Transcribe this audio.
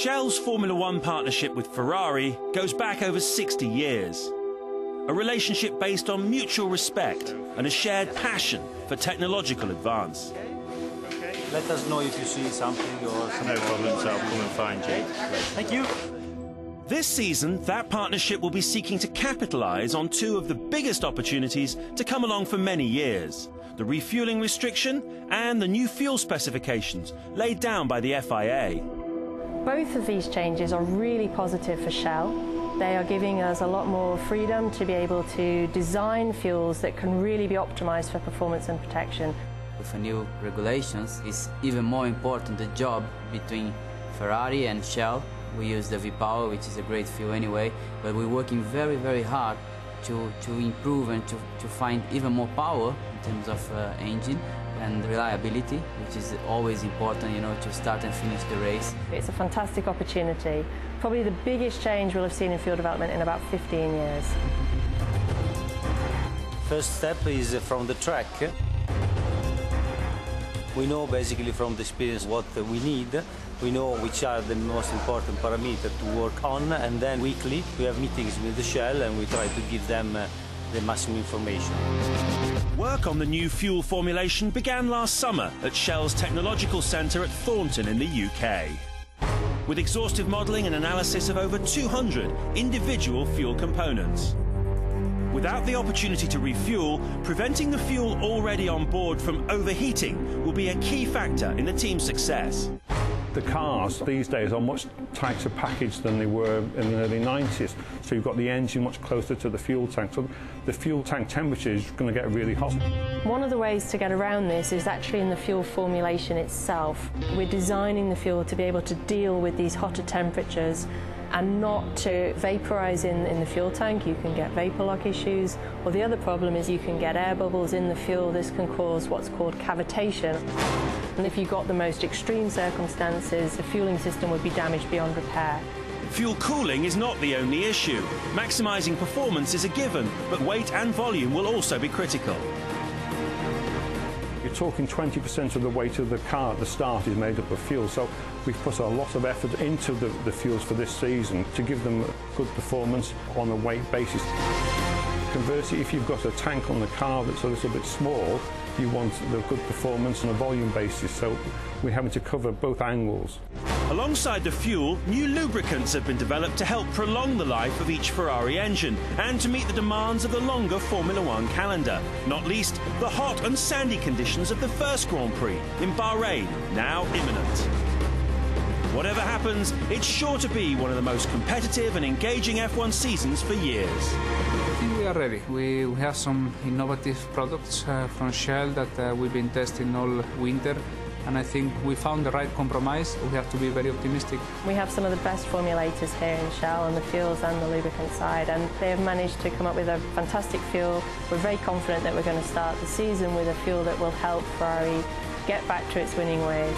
Shell's Formula One partnership with Ferrari goes back over 60 years. A relationship based on mutual respect and a shared passion for technological advance. Let us know if you see something or something. No problems, I'll come and find you. Thank you. This season, that partnership will be seeking to capitalise on two of the biggest opportunities to come along for many years: the refuelling restriction and the new fuel specifications laid down by the FIA. Both of these changes are really positive for Shell. They are giving us a lot more freedom to be able to design fuels that can really be optimised for performance and protection. With the new regulations, it's even more important the job between Ferrari and Shell. We use the V-Power, which is a great fuel anyway, but we're working very, very hard to improve and to find even more power in terms of engine and reliability, which is always important, you know, to start and finish the race. It's a fantastic opportunity. Probably the biggest change we'll have seen in fuel development in about 15 years. First step is from the track. We know basically from the experience what we need. We know which are the most important parameters to work on, and then weekly we have meetings with the Shell and we try to give them the maximum information. Work on the new fuel formulation began last summer at Shell's Technological Centre at Thornton in the UK, with exhaustive modelling and analysis of over 200 individual fuel components. Without the opportunity to refuel, preventing the fuel already on board from overheating will be a key factor in the team's success. The cars these days are much tighter packaged than they were in the early 90s, so you've got the engine much closer to the fuel tank, so the fuel tank temperature is going to get really hot. One of the ways to get around this is actually in the fuel formulation itself. We're designing the fuel to be able to deal with these hotter temperatures and not to vaporise in the fuel tank. You can get vapour lock issues, or the other problem is you can get air bubbles in the fuel. This can cause what's called cavitation. And if you got the most extreme circumstances, the fueling system would be damaged beyond repair. Fuel cooling is not the only issue. Maximising performance is a given, but weight and volume will also be critical. You're talking 20% of the weight of the car at the start is made up of fuel, so we've put a lot of effort into the fuels for this season to give them good performance on a weight basis. Conversely, if you've got a tank on the car that's a little bit small, you want the good performance on a volume basis, so we're having to cover both angles. Alongside the fuel, new lubricants have been developed to help prolong the life of each Ferrari engine and to meet the demands of the longer Formula One calendar, not least the hot and sandy conditions of the first Grand Prix in Bahrain, now imminent. Whatever happens, it's sure to be one of the most competitive and engaging F1 seasons for years. I think we are ready. We have some innovative products from Shell that we've been testing all winter, and I think we found the right compromise. We have to be very optimistic. We have some of the best formulators here in Shell on the fuels and the lubricant side, and they have managed to come up with a fantastic fuel. We're very confident that we're going to start the season with a fuel that will help Ferrari get back to its winning ways.